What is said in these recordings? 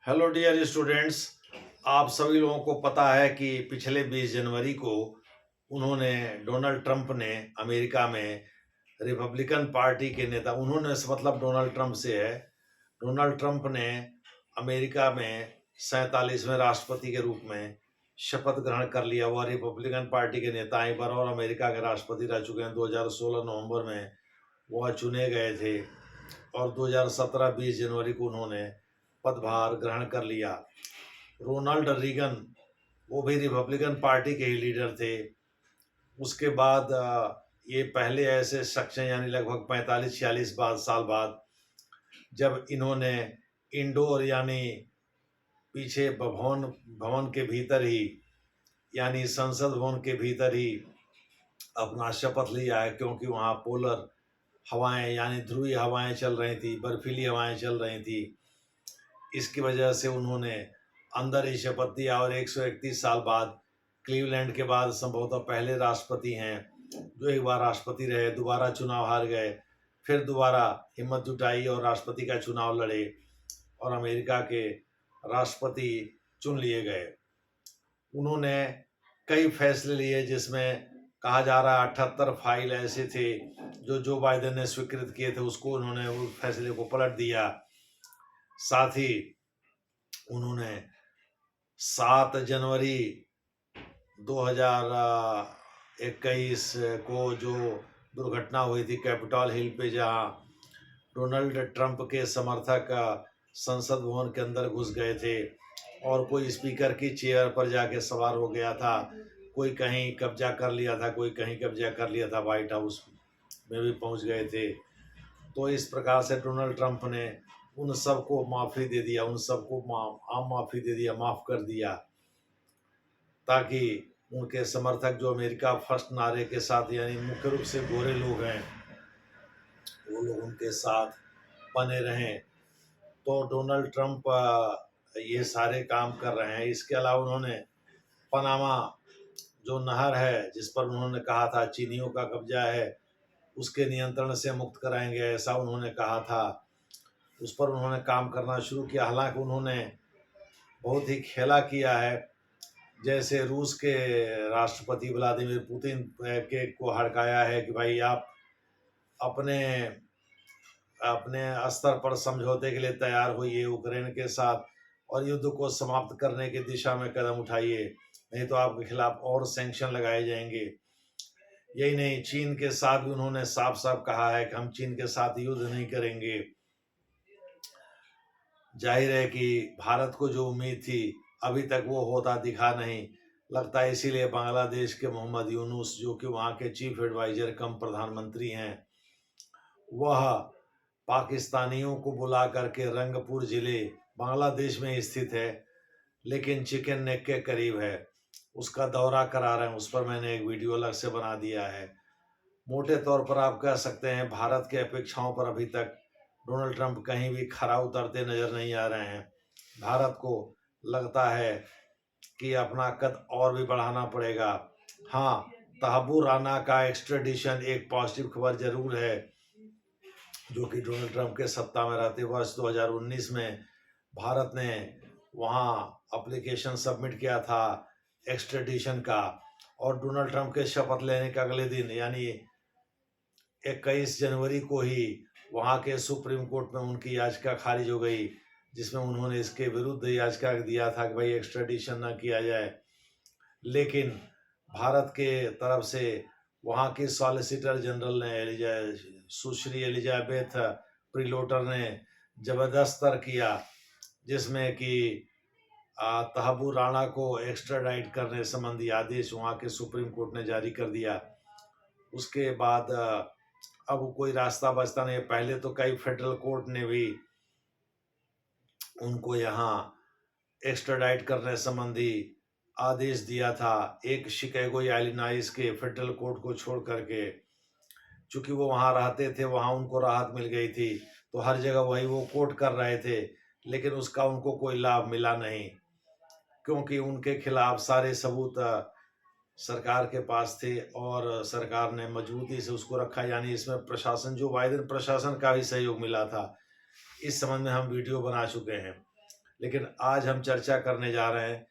Hello dear students. आप सभी लोगों को पता है कि पिछले 20 जनवरी को डोनाल्ड ट्रंप ने अमेरिका में रिपब्लिकन पार्टी के नेता मतलब डोनाल्ड ट्रंप से है। डोनाल्ड ट्रंप ने अमेरिका में 47वें राष्ट्रपति के रूप में शपथ ग्रहण कर लिया। वह रिपब्लिकन पार्टी के नेता एक बार और अमेरिका के राष्ट्रपति रह चुके हैं। 2016 नवंबर में वह चुने गए थे और 2017 20 जनवरी को उन्होंने पदभार ग्रहण कर लिया। रोनाल्ड रीगन वो भी रिपब्लिकन पार्टी के ही लीडर थे। उसके बाद ये पहले ऐसे शख्स हैं, यानी लगभग 45-46 साल बाद, जब इन्होंने इंडोर यानी पीछे भवन भवन के भीतर ही, यानी संसद भवन के भीतर ही अपना शपथ लिया है, क्योंकि वहाँ पोलर हवाएं यानी ध्रुवीय हवाएं चल रही थी, बर्फीली हवाएं चल रही थी। इसकी वजह से उन्होंने अंदर ही शपथ दिया और 131 साल बाद, क्लीवलैंड के बाद संभवतः पहले राष्ट्रपति हैं जो एक बार राष्ट्रपति रहे, दोबारा चुनाव हार गए, फिर दोबारा हिम्मत जुटाई और राष्ट्रपति का चुनाव लड़े और अमेरिका के राष्ट्रपति चुन लिए गए। उन्होंने कई फैसले लिए, जिसमें कहा जा रहा है 78 फाइल ऐसे थे जो बाइडेन ने स्वीकृत किए थे, उसको उन्होंने उस फैसले को पलट दिया। साथ ही उन्होंने 7 जनवरी 2021 को जो दुर्घटना हुई थी कैपिटल हिल पे, जहां डोनाल्ड ट्रंप के समर्थक संसद भवन के अंदर घुस गए थे और कोई स्पीकर की चेयर पर जाके सवार हो गया था, कोई कहीं कब्जा कर लिया था, कोई कहीं कब्जा कर लिया था, व्हाइट हाउस में भी पहुंच गए थे। तो इस प्रकार से डोनाल्ड ट्रंप ने उन सबको माफ़ी दे दिया, उन सबको माफ़ी दे दिया, माफ़ कर दिया, ताकि उनके समर्थक जो अमेरिका फर्स्ट नारे के साथ, यानी मुख्य रूप से गोरे लोग हैं, वो लोग उनके साथ बने रहें। तो डोनाल्ड ट्रंप ये सारे काम कर रहे हैं। इसके अलावा उन्होंने पनामा जो नहर है, जिस पर उन्होंने कहा था चीनियों का कब्जा है, उसके नियंत्रण से मुक्त कराएंगे, ऐसा उन्होंने कहा था। उस पर उन्होंने काम करना शुरू किया। हालांकि उन्होंने बहुत ही खेला किया है, जैसे रूस के राष्ट्रपति व्लादिमीर पुतिन के को हड़काया है कि भाई आप अपने अपने स्तर पर समझौते के लिए तैयार होइए यूक्रेन के साथ और युद्ध को समाप्त करने की दिशा में कदम उठाइए, नहीं तो आपके खिलाफ और सैंक्शन लगाए जाएंगे। यही नहीं, चीन के साथ भी उन्होंने साफ साफ कहा है कि हम चीन के साथ युद्ध नहीं करेंगे। जाहिर है कि भारत को जो उम्मीद थी अभी तक वो होता दिखा नहीं लगता है। इसीलिए बांग्लादेश के मोहम्मद यूनुस, जो कि वहाँ के चीफ एडवाइजर कम प्रधानमंत्री हैं, वह पाकिस्तानियों को बुला करके रंगपुर जिले बांग्लादेश में स्थित है, लेकिन चिकन नेक के करीब है, उसका दौरा करा रहे हैं। उस पर मैंने एक वीडियो अलग से बना दिया है। मोटे तौर पर आप कह सकते हैं भारत के अपेक्षाओं पर अभी तक डोनाल्ड ट्रंप कहीं भी खरा उतरते नजर नहीं आ रहे हैं। भारत को लगता है कि अपना कद और भी बढ़ाना पड़ेगा। हाँ, तहब्बुर राना का एक्स्ट्रेडिशन एक पॉजिटिव खबर जरूर है, जो कि डोनाल्ड ट्रंप के सत्ता में रहते वर्ष 2019 में भारत ने वहाँ एप्लीकेशन सबमिट किया था एक्स्ट्रेडिशन का, और डोनाल्ड ट्रंप के शपथ लेने के अगले दिन यानी 21 जनवरी को ही वहाँ के सुप्रीम कोर्ट में उनकी याचिका खारिज हो गई, जिसमें उन्होंने इसके विरुद्ध याचिका दिया था कि भाई एक्स्ट्रेडिशन ना किया जाए। लेकिन भारत के तरफ से वहाँ के सॉलिसिटर जनरल ने सुश्री एलिजाबेथ प्रिलोटर ने जबरदस्त तर्क किया, जिसमें कि तहब्बुर राणा को एक्स्ट्राडाइट करने संबंधी आदेश वहाँ के सुप्रीम कोर्ट ने जारी कर दिया। उसके बाद अब कोई रास्ता बचता नहीं। पहले तो कई फेडरल कोर्ट ने भी उनको यहाँ एक्स्ट्राडाइट करने संबंधी आदेश दिया था, एक शिकागो या इलिनॉइस के फेडरल कोर्ट को छोड़ करके। चूंकि वो वहाँ रहते थे, वहाँ उनको राहत मिल गई थी, तो हर जगह वही वो कोर्ट कर रहे थे, लेकिन उसका उनको कोई लाभ मिला नहीं, क्योंकि उनके खिलाफ सारे सबूत सरकार के पास थे और सरकार ने मजबूती से उसको रखा। यानी इसमें प्रशासन, जो बाइडेन प्रशासन का भी सहयोग मिला था। इस संबंध में हम वीडियो बना चुके हैं। लेकिन आज हम चर्चा करने जा रहे हैं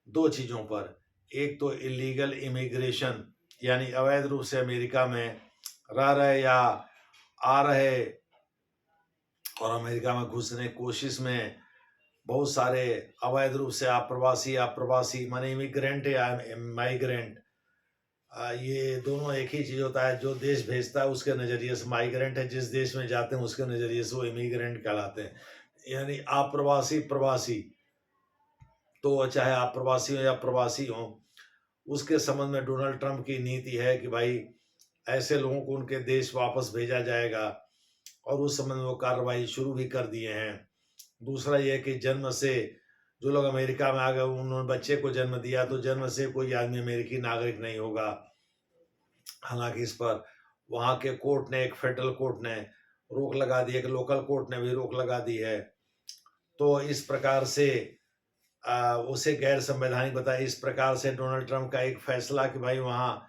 दो चीज़ों पर। एक तो इलीगल इमिग्रेशन, यानी अवैध रूप से अमेरिका में रह रहे या आ रहे और अमेरिका में घुसने की कोशिश में बहुत सारे अवैध रूप से अप्रवासी माने इमिग्रेंट या माइग्रेंट, ये दोनों एक ही चीज़ होता है। जो देश भेजता है उसके नज़रिए से माइग्रेंट है, जिस देश में जाते हैं उसके नज़रिए से वो इमिग्रेंट कहलाते हैं, यानी अप्रवासी प्रवासी। तो चाहे आप प्रवासी हो या प्रवासी हो, उसके संबंध में डोनाल्ड ट्रंप की नीति है कि भाई ऐसे लोगों को उनके देश वापस भेजा जाएगा, और उस संबंध में वो कार्रवाई शुरू भी कर दिए हैं। दूसरा यह कि जन्म से जो लोग अमेरिका में आ गए, उन्होंने बच्चे को जन्म दिया, तो जन्म से कोई आदमी अमेरिकी नागरिक नहीं होगा। हालांकि इस पर वहाँ के कोर्ट ने, एक फेडरल कोर्ट ने रोक लगा दी है, एक लोकल कोर्ट ने भी रोक लगा दी है। तो इस प्रकार से उसे गैर संवैधानिक बताया। इस प्रकार से डोनाल्ड ट्रंप का एक फैसला कि भाई वहाँ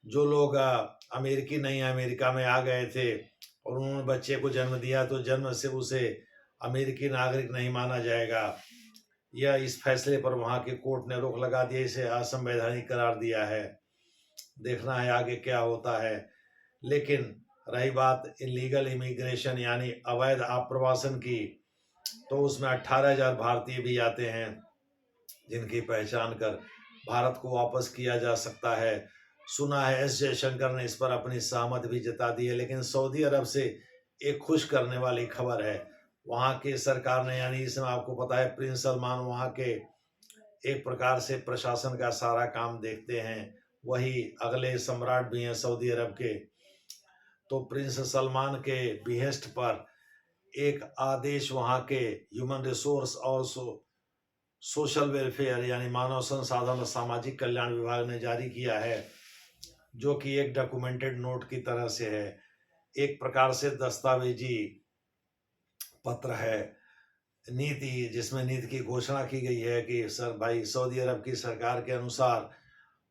जो लोग अमेरिकी नहीं अमेरिका में आ गए थे और उन्होंने बच्चे को जन्म दिया, तो जन्म से उसे अमेरिकी नागरिक नहीं माना जाएगा। यह इस फैसले पर वहाँ के कोर्ट ने रोक लगा दिया, इसे असंवैधानिक करार दिया है। देखना है आगे क्या होता है। लेकिन रही बात इलीगल इमिग्रेशन यानी अवैध आप्रवासन की, तो उसमें 18,000 भारतीय भी आते हैं जिनकी पहचान कर भारत को वापस किया जा सकता है। सुना है एस जयशंकर ने इस पर अपनी सहमति भी जता दी है। लेकिन सऊदी अरब से एक खुश करने वाली खबर है। वहाँ के सरकार ने, यानी इसमें आपको पता है प्रिंस सलमान वहाँ के एक प्रकार से प्रशासन का सारा काम देखते हैं, वही अगले सम्राट भी हैं सऊदी अरब के। तो प्रिंस सलमान के बिहेस्ट पर एक आदेश वहाँ के ह्यूमन रिसोर्स और सोशल वेलफेयर यानी मानव संसाधन और सामाजिक कल्याण विभाग ने जारी किया है, जो कि एक डॉक्यूमेंटेड नोट की तरह से है, एक प्रकार से दस्तावेजी पत्र है, नीति, जिसमें नीति की घोषणा की गई है कि सर भाई सऊदी अरब की सरकार के अनुसार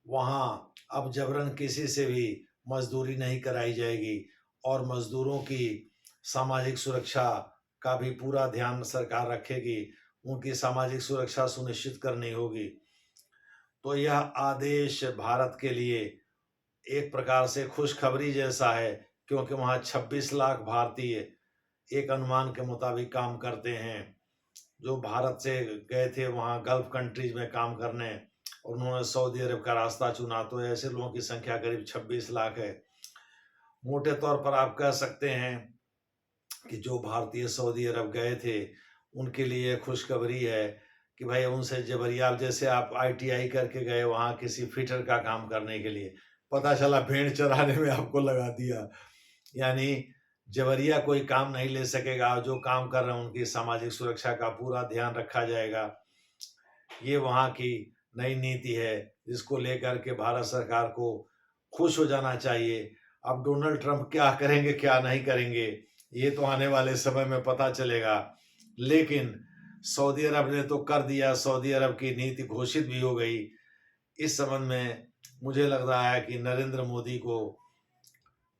वहाँ अब जबरन किसी से भी मजदूरी नहीं कराई जाएगी और मजदूरों की सामाजिक सुरक्षा का भी पूरा ध्यान सरकार रखेगी, उनकी सामाजिक सुरक्षा सुनिश्चित करनी होगी। तो यह आदेश भारत के लिए एक प्रकार से खुशखबरी जैसा है, क्योंकि वहाँ 26 लाख भारतीय एक अनुमान के मुताबिक काम करते हैं, जो भारत से गए थे वहाँ गल्फ कंट्रीज में काम करने और उन्होंने सऊदी अरब का रास्ता चुना। तो ऐसे लोगों की संख्या करीब 26 लाख है। मोटे तौर पर आप कह सकते हैं कि जो भारतीय सऊदी अरब गए थे उनके लिए खुशखबरी है कि भाई उनसे जबरिया, जैसे आप ITI करके गए वहाँ किसी फिटर का काम करने के लिए, पता चला भेड़ चराने में आपको लगा दिया, यानी जबरिया कोई काम नहीं ले सकेगा। जो काम कर रहे हैं उनकी सामाजिक सुरक्षा का पूरा ध्यान रखा जाएगा। ये वहाँ की नई नीति है, जिसको लेकर के भारत सरकार को खुश हो जाना चाहिए। अब डोनाल्ड ट्रंप क्या करेंगे क्या नहीं करेंगे ये तो आने वाले समय में पता चलेगा। लेकिन सऊदी अरब ने तो कर दिया, सऊदी अरब की नीति घोषित भी हो गई। इस संबंध में मुझे लग रहा है कि नरेंद्र मोदी को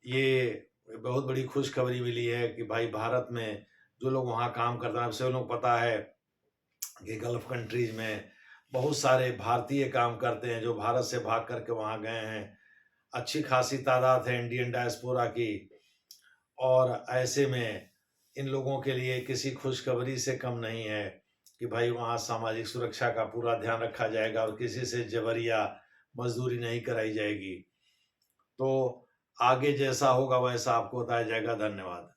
ये बहुत बड़ी खुशखबरी मिली है कि भाई भारत में जो लोग वहाँ काम करते हैं, सबसे लोग पता है कि गल्फ कंट्रीज में बहुत सारे भारतीय काम करते हैं जो भारत से भाग करके वहाँ गए हैं। अच्छी खासी तादाद है इंडियन डायस्पोरा की, और ऐसे में इन लोगों के लिए किसी खुशखबरी से कम नहीं है कि भाई वहाँ सामाजिक सुरक्षा का पूरा ध्यान रखा जाएगा और किसी से जबरिया मजदूरी नहीं कराई जाएगी। तो आगे जैसा होगा वैसा आपको बताया जाएगा। धन्यवाद।